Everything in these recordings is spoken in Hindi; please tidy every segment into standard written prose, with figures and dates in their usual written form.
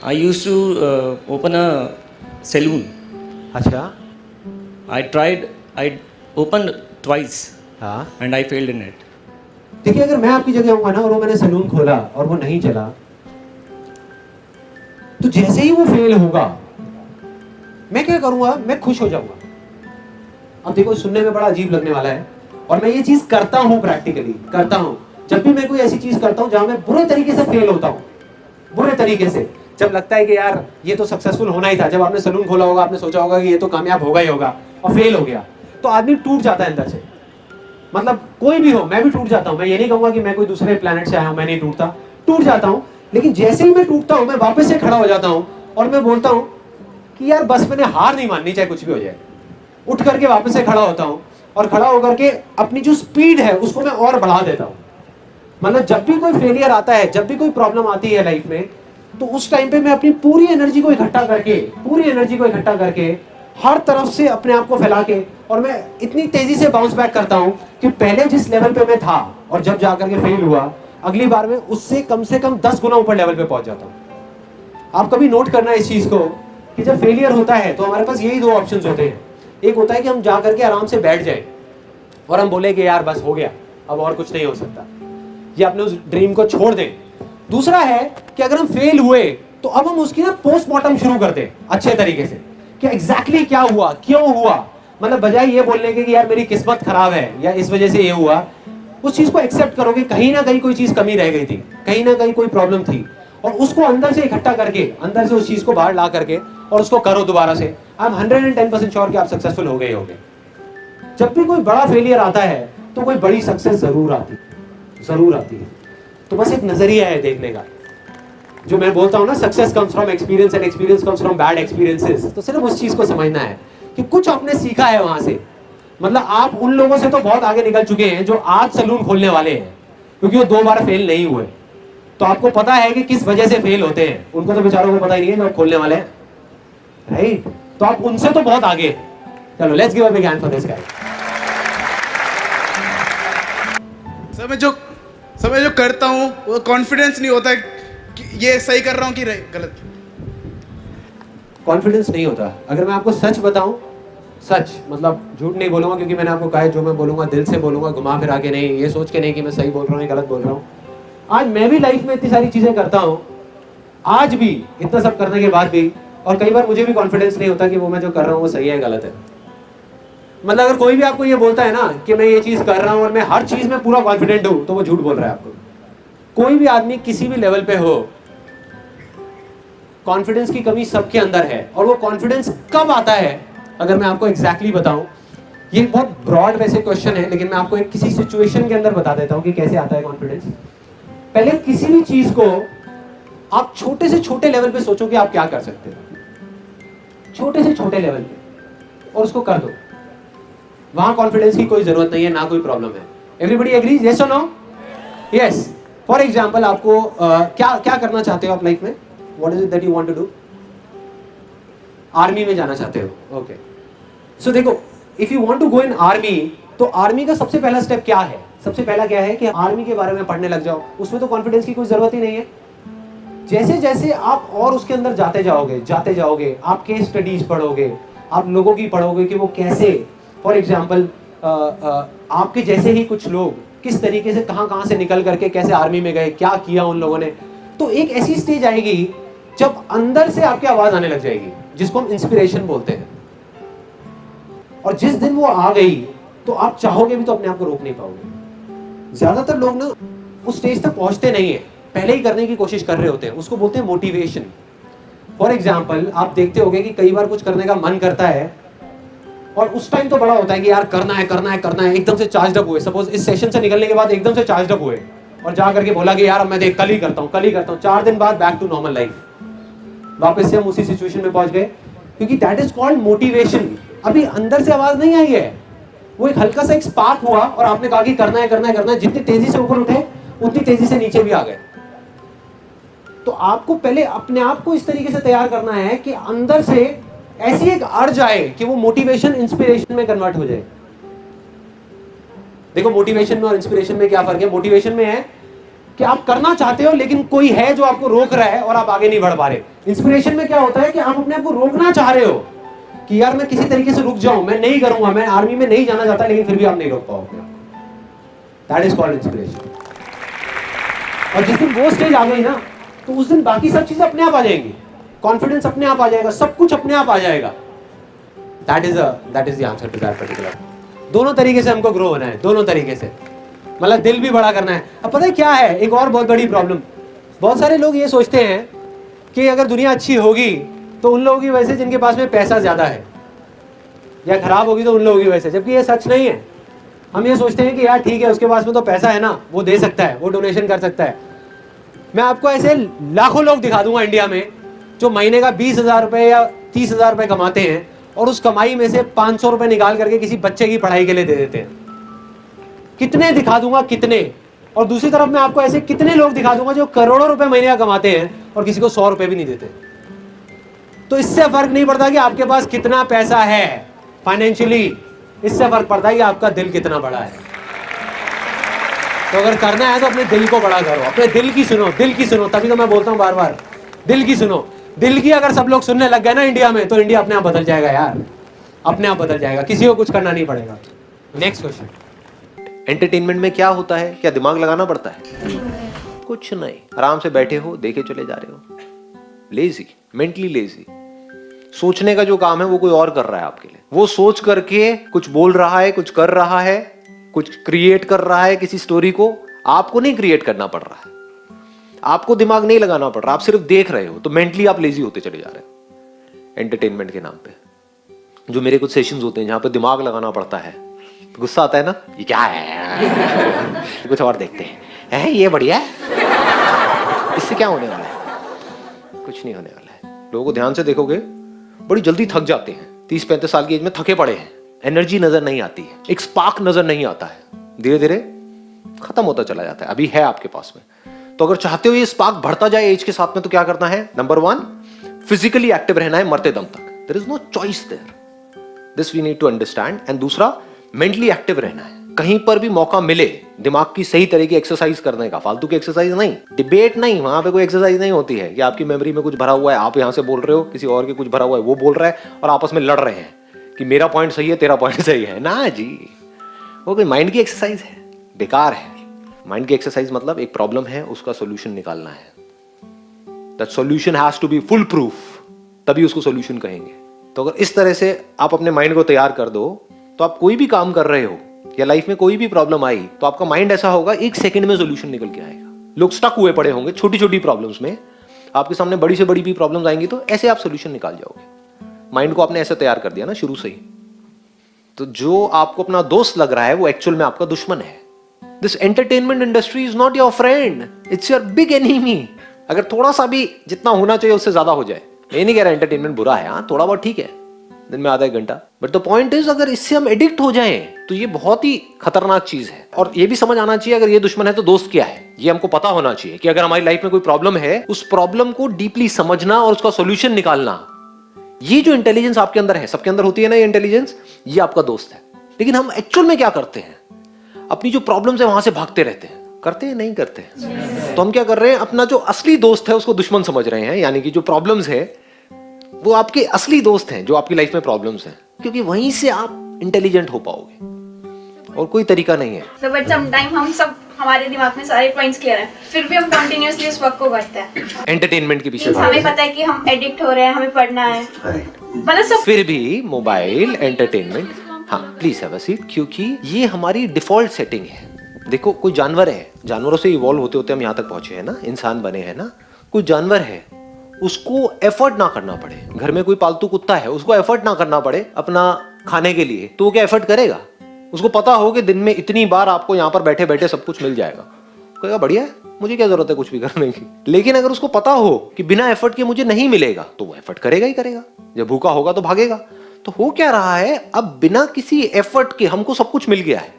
I used to open a saloon. अच्छा, I opened twice हाँ। and I failed in it. देखिए, अगर मैं आपकी जगह होऊंगा ना और वो मैंने सैलून खोला और वो नहीं चला, तो जैसे ही वो फेल होगा, मैं क्या करूंगा? मैं खुश हो जाऊंगा। अब देखो, सुनने में बड़ा अजीब लगने वाला है, और मैं ये चीज करता हूं, प्रैक्टिकली करता हूं। जब भी मैं कोई ऐसी चीज करता हूं जहां मैं बुरे तरीके से फेल होता हूं, बुरे तरीके से, जब लगता है कि यार ये तो सक्सेसफुल होना ही था, जब आपने सैलून खोला होगा, आपने सोचा होगा कि ये तो कामयाब होगा ही होगा, और फेल हो गया, तो आदमी टूट जाता है अंदर से। मतलब कोई भी हो, मैं भी टूट जाता हूं। मैं ये नहीं कहूंगा कि मैं कोई दूसरे प्लेनेट से आया हूं, मैं नहीं टूटता, टूट जाता हूं। लेकिन जैसे ही मैं टूटता हूं, मैं वापस से खड़ा हो जाता हूं और मैं बोलता हूं कि यार बस मैंने हार नहीं माननी, चाहे कुछ भी हो जाए। उठ करके वापस से खड़ा होता हूं और खड़ा होकर के अपनी जो स्पीड है उसको मैं और बढ़ा देता हूं। मतलब जब भी कोई फेलियर आता है, जब भी कोई प्रॉब्लम आती है लाइफ में, तो उस टाइम पे मैं अपनी पूरी एनर्जी को इकट्ठा करके हर तरफ से अपने आप को फैला के, और मैं इतनी तेजी से बाउंस बैक करता हूं कि पहले जिस लेवल पे मैं था और जब जाकर के फेल हुआ, अगली बार में उससे कम से कम 10 गुना ऊपर लेवल पे पहुंच जाता हूं। आप कभी नोट करना इस चीज को कि जब फेलियर होता है तो हमारे पास यही दो ऑप्शंस होते हैं। एक होता है कि हम जा करके आराम से बैठ जाए और हम बोले कि यार बस हो गया, अब और कुछ नहीं हो सकता, या अपने उस ड्रीम को छोड़ दें। दूसरा है कि अगर हम फेल हुए तो अब हम उसकी ना पोस्टमार्टम शुरू करते हैं अच्छे तरीके से, कि एग्जैक्टली क्या हुआ, क्यों हुआ। मतलब बजाय ये बोलने के कि यार मेरी किस्मत खराब है या इस वजह से ये हुआ, उस चीज को एक्सेप्ट करो कि कहीं ना कहीं कोई चीज कमी रह गई थी, कहीं ना कहीं कोई प्रॉब्लम थी, और उसको अंदर से इकट्ठा करके, अंदर से उस चीज को बाहर ला करके और उसको करो दोबारा से। आई एम 110% श्योर कि आप सक्सेसफुल हो गए होगे। जब भी कोई बड़ा फेलियर आता है तो कोई बड़ी सक्सेस जरूर आती है। तो बस एक नजरिया है देखने का। जो मैं बोलता हूं ना, success comes from experience and experience comes from bad experiences, तो सिर्फ उस चीज को समझना है कि कुछ आपने सीखा है वहां से। मतलब आप उन लोगों से तो बहुत आगे निकल चुके हैं जो आज सैलून खोलने वाले हैं, क्योंकि वो 2 बार फेल नहीं हुए। तो आपको पता है कि किस वजह से फेल होते हैं। उनको तो बेचारों को पता ही नहीं है जो खोलने वाले हैं, राइट? तो आप उनसे तो बहुत आगे। चलो, let's give a big hand for this guy. Sir मैं जो करता हूँ वो कॉन्फिडेंस नहीं होता कि ये सही कर रहा हूँ कि गलत। कॉन्फिडेंस नहीं होता। अगर मैं आपको सच बताऊं, सच मतलब झूठ नहीं बोलूंगा, क्योंकि मैंने आपको कहा है जो मैं बोलूंगा दिल से बोलूंगा, घुमा फिरा के नहीं, ये सोच के नहीं कि मैं सही बोल रहा हूँ या गलत बोल रहा हूँ। आज मैं भी लाइफ में इतनी सारी चीजें करता हूँ, आज भी इतना सब करने के बाद भी, और कई बार मुझे भी कॉन्फिडेंस नहीं होता कि वो मैं जो कर रहा हूँ वो सही है गलत है। मतलब अगर कोई भी आपको ये बोलता है ना कि मैं ये चीज कर रहा हूँ और मैं हर चीज में पूरा कॉन्फिडेंट हूँ, तो वो झूठ बोल रहा है आपको। कोई भी आदमी किसी भी लेवल पे हो, कॉन्फिडेंस की कमी सबके अंदर है। और वो कॉन्फिडेंस कब आता है, अगर मैं आपको एग्जैक्टली बताऊं, ये बहुत ब्रॉड वैसे क्वेश्चन है, लेकिन मैं आपको एक किसी सिचुएशन के अंदर बता देता हूं कि कैसे आता है कॉन्फिडेंस। पहले किसी भी चीज को आप छोटे से छोटे लेवल पे सोचो कि आप क्या कर सकते हो, छोटे से छोटे लेवल पे, और उसको कर दो। वहां कॉन्फिडेंस की कोई जरूरत नहीं है, ना कोई प्रॉब्लम है। Everybody agrees? Yes or no? Yes. For example, आपको क्या करना चाहते हो आप लाइफ में? What is it that you want to do? Army में जाना चाहते हो, ओके। सो देखो, if you want to go in army, तो आर्मी का सबसे पहला स्टेप क्या है? सबसे पहला क्या है कि आर्मी के बारे में पढ़ने लग जाओ। उसमें तो कॉन्फिडेंस की कोई जरूरत ही नहीं है। जैसे जैसे आप और उसके अंदर जाते जाओगे, आप केस स्टडीज पढ़ोगे, आप लोगों की पढ़ोगे कि वो कैसे, फॉर एग्जाम्पल आपके जैसे ही कुछ लोग किस तरीके से कहां से निकल करके कैसे आर्मी में गए, क्या किया उन लोगों ने। तो एक ऐसी स्टेज आएगी जब अंदर से आपकी आवाज आने लग जाएगी, जिसको हम इंस्पिरेशन बोलते हैं। और जिस दिन वो आ गई तो आप चाहोगे भी तो अपने आप को रोक नहीं पाओगे। ज्यादातर लोग ना उस स्टेज तक पहुंचते नहीं है, पहले ही करने की कोशिश कर रहे होते हैं। उसको बोलते हैं मोटिवेशन। फॉर एग्जाम्पल, आप देखते होंगे कि कई बार कुछ करने का मन करता है और उस टाइम तो बड़ा होता है कि यार करना है, एकदम से चार्ज अप हुए। सपोज इस सेशन से निकलने के बाद एकदम से चार्ज अप हुए और जा करके बोला कि यार अब मैं देख कल ही करता हूँ। 4 दिन बाद बैक टू नॉर्मल लाइफ, वापस से हम उसी सिचुएशन में पहुंच गए, क्योंकि दैट इज कॉल्ड मोटिवेशन। अभी अंदर से आवाज नहीं आई है, वो एक हल्का सा एक स्पार्क हुआ और आपने कहा कि करना है। जितनी तेजी से ऊपर उठे उतनी तेजी से नीचे भी आ गए। तो आपको पहले अपने आप को इस तरीके से तैयार करना है कि अंदर से ऐसी एक अर्ज आए कि वो मोटिवेशन इंस्पिरेशन में कन्वर्ट हो जाए। देखो, मोटिवेशन में और इंस्पिरेशन में क्या फर्क है? मोटिवेशन में है कि आप करना चाहते हो लेकिन कोई है जो आपको रोक रहा है और आप आगे नहीं बढ़ पा रहे। इंस्पिरेशन में क्या होता है कि आप अपने आप को रोकना चाह रहे हो कि यार मैं किसी तरीके से रुक जाऊं, मैं नहीं करूंगा, मैं आर्मी में नहीं जाना चाहता, लेकिन फिर भी आप नहीं रोक पाओगे। That is called inspiration. और जिस दिन वो स्टेज आ गई ना, तो उस दिन बाकी सब चीजें अपने आप आ जाएंगी, कॉन्फिडेंस अपने आप आ जाएगा, सब कुछ अपने आप आ जाएगा। That is the answer to that particular. दोनों तरीके से हमको ग्रो होना है, दोनों तरीके से, मतलब दिल भी बड़ा करना है। अब पता है क्या है, एक और बहुत बड़ी प्रॉब्लम, बहुत सारे लोग ये सोचते हैं कि अगर दुनिया अच्छी होगी तो उन लोगों की वजह से जिनके पास में पैसा ज्यादा है, या खराब होगी तो उन लोगों की वजह से, जबकि ये सच नहीं है। हम ये सोचते हैं कि यार ठीक है, उसके पास में तो पैसा है ना, वो दे सकता है, वो डोनेशन कर सकता है। मैं आपको ऐसे लाखों लोग दिखा दूंगा इंडिया में जो महीने का 20,000 रुपए या 30,000 रुपए कमाते हैं और उस कमाई में से 500 रुपए निकाल करके किसी बच्चे की पढ़ाई के लिए दे देते हैं। कितने दिखा दूंगा, कितने। और दूसरी तरफ मैं आपको ऐसे कितने लोग दिखा दूंगा जो करोड़ों रुपए महीने का कमाते हैं और किसी को 100 रुपए भी नहीं देते। तो इससे फर्क नहीं पड़ता कि आपके पास कितना पैसा है फाइनेंशियली, इससे फर्क पड़ता है कि आपका दिल कितना बड़ा है। तो अगर करना है तो अपने दिल को बड़ा करो, अपने दिल की सुनो, दिल की सुनो। तभी तो मैं बोलता हूं बार बार, दिल की सुनो। दिल की अगर सब लोग सुनने लग गए ना इंडिया में, तो इंडिया अपने आप बदल जाएगा यार, अपने आप बदल जाएगा, किसी को कुछ करना नहीं पड़ेगा। Next question. एंटरटेनमेंट में क्या होता है? क्या दिमाग लगाना पड़ता है? कुछ नहीं, आराम से बैठे हो, देखे चले जा रहे हो। Lazy, mentally lazy. सोचने का जो काम है वो कोई और कर रहा है आपके लिए। वो सोच करके कुछ बोल रहा है, कुछ कर रहा है, कुछ क्रिएट कर रहा है किसी स्टोरी को। आपको नहीं क्रिएट करना पड़ रहा है, आपको दिमाग नहीं लगाना पड़ रहा, आप सिर्फ देख रहे हो। तो मेंटली आप लेजी होते चले जा रहे हो एंटरटेनमेंट के नाम पे। जो मेरे कुछ सेशंस होते हैं जहां पे दिमाग लगाना पड़ता है, तो गुस्सा आता है ना, ये क्या है कुछ और देखते हैं, ये बढ़िया है, इससे क्या होने वाला है? कुछ नहीं होने वाला है। लोगों को ध्यान से देखोगे, बड़ी जल्दी थक जाते हैं। 30-35 साल की एज में थके पड़े हैं, एनर्जी नजर नहीं आती है, एक स्पार्क नजर नहीं आता है, धीरे धीरे खत्म होता चला जाता है। अभी है आपके पास में, तो अगर चाहते हो ये स्पार्क बढ़ता जाए एज के साथ में, तो क्या करना है? नंबर 1, फिजिकली एक्टिव रहना है मरते दम तक। There is no choice there, this we need to understand. And दूसरा, मेंटली एक्टिव रहना है। कहीं पर भी मौका मिले दिमाग की सही तरह की एक्सरसाइज करने का, फालतू की एक्सरसाइज नहीं, डिबेट नहीं, वहां पे कोई एक्सरसाइज नहीं होती है कि आपकी मेमोरी में कुछ भरा हुआ है, आप यहां से बोल रहे हो, किसी और के कुछ भरा हुआ है, वो बोल रहा है और आपस में लड़ रहे हैं कि मेरा पॉइंट सही है, तेरा पॉइंट सही है। ना जी, वो कोई माइंड की एक्सरसाइज है, बेकार है। माइंड की एक्सरसाइज मतलब एक प्रॉब्लम है, उसका सोल्यूशन निकालना है। That solution has to be foolproof, तभी उसको सोल्यूशन कहेंगे। तो अगर इस तरह से आप अपने माइंड को तैयार कर दो, तो आप कोई भी काम कर रहे हो या लाइफ में कोई भी प्रॉब्लम आई, तो आपका माइंड ऐसा होगा, 1 सेकंड में सोल्यूशन निकल के आएगा। लोग स्टक हुए पड़े होंगे छोटी छोटी प्रॉब्लम्स में, आपके सामने बड़ी से बड़ी भी प्रॉब्लम्स आएंगी, तो ऐसे आप सोल्यूशन निकाल जाओगे। माइंड को आपने ऐसे तैयार कर दिया ना शुरू से ही। तो जो आपको अपना दोस्त लग रहा है, वो एक्चुअल में आपका दुश्मन है। This entertainment industry is not your friend, it's your big enemy. अगर थोड़ा सा भी जितना होना चाहिए उससे ज्यादा हो जाए, मैं नहीं कह रहा एंटरटेनमेंट बुरा है, हाँ थोड़ा बहुत ठीक है, दिन में आधा 1 घंटा, बट द पॉइंट इज अगर इससे हम एडिक्ट हो जाएं तो ये बहुत ही खतरनाक चीज है। और ये भी समझ आना चाहिए, अगर ये दुश्मन है तो दोस्त क्या है, ये हमको पता होना चाहिए कि अगर हमारी लाइफ में कोई प्रॉब्लम है, उस प्रॉब्लम को डीपली समझना और उसका सोल्यूशन निकालना, ये जो इंटेलिजेंस आपके अंदर है, सबके अंदर होती है ना ये इंटेलिजेंस, ये आपका दोस्त है। लेकिन हम एक्चुअल में क्या करते हैं? अपनी जो प्रॉब्लम्स है वहां से भागते रहते हैं। करते हैं? नहीं करते हैं। तो हम क्या कर रहे हैं? अपना जो असली दोस्त है उसको दुश्मन समझ रहे हैं, यानी कि जो प्रॉब्लम्स है वो आपके असली दोस्त हैं, जो आपकी लाइफ में प्रॉब्लम्स हैं, क्योंकि वहीं से आप इंटेलिजेंट हो पाओगे, और कोई तरीका नहीं है। तो बट सम टाइम हम सब, हमारे दिमाग में सारे पॉइंट्स क्लियर हैं, फिर भी हम कंटिन्यूअसली उस वर्क को करते हैं एंटरटेनमेंट के पीछे हमें पता है कि हम एडिक्ट हो रहे हैं, हमें पढ़ना है, मतलब सब फिर भी मोबाइल एंटरटेनमेंट। हाँ प्लीज हैव अ सीट, क्योंकि ये हमारी डिफॉल्ट सेटिंग है। देखो, कोई जानवर है, जानवरों से इवॉल्व होते होते हम यहाँ तक पहुंचे हैं ना, इंसान बने हैं ना। कोई जानवर है, उसको एफर्ट ना करना पड़े, घर में कोई पालतू कुत्ता है, उसको एफर्ट ना करना पड़े अपना खाने के लिए, तो वो क्या एफर्ट करेगा? उसको पता हो कि दिन में इतनी बार आपको यहाँ पर बैठे बैठे सब कुछ मिल जाएगा, कहेगा बढ़िया है, मुझे क्या जरूरत है कुछ भी करने की। लेकिन अगर उसको पता हो कि बिना एफर्ट के मुझे नहीं मिलेगा, तो वो एफर्ट करेगा ही करेगा। जब भूखा होगा तो भागेगा। तो हो क्या रहा है, अब बिना किसी एफर्ट के हमको सब कुछ मिल गया है,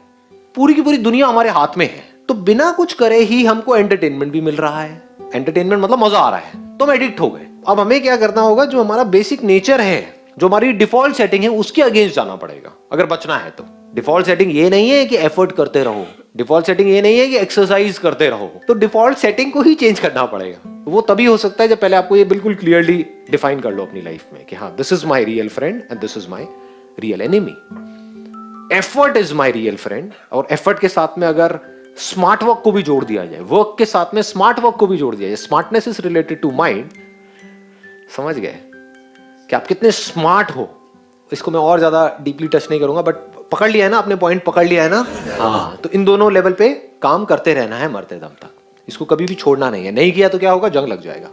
पूरी की पूरी दुनिया हमारे हाथ में है, तो बिना कुछ करे ही हमको एंटरटेनमेंट भी मिल रहा है। एंटरटेनमेंट मतलब मजा आ रहा है, तो हम एडिक्ट हो गए। अब हमें क्या करना होगा? जो हमारा बेसिक नेचर है, जो हमारी डिफॉल्ट सेटिंग है, उसके अगेंस्ट जाना पड़ेगा अगर बचना है तो। डिफॉल्ट सेटिंग ये नहीं है कि एफर्ट करते रहो, डिफॉल्ट सेटिंग ये नहीं है कि एक्सरसाइज करते रहो, तो डिफॉल्ट सेटिंग को ही चेंज करना पड़ेगा। वो तभी हो सकता है जब पहले आपको ये बिल्कुल क्लियरली डिफाइन कर लो अपनी लाइफ में कि हाँ, this is my real friend and this is my real enemy. Effort is my real friend, और एफर्ट के साथ में अगर स्मार्ट वर्क को भी जोड़ दिया जाए, वर्क के साथ में स्मार्ट वर्क को भी जोड़ दिया जाए, smartness is related to mind, समझ गए कि आप कितने स्मार्ट हो। इसको मैं और ज्यादा डीपली टच नहीं करूंगा, बट पकड़ लिया है ना, अपने पॉइंट पकड़ लिया है ना। हाँ, तो इन दोनों लेवल पे काम करते रहना है मरते दम तक, इसको कभी भी छोड़ना नहीं है। नहीं किया तो क्या होगा, जंग लग जाएगा।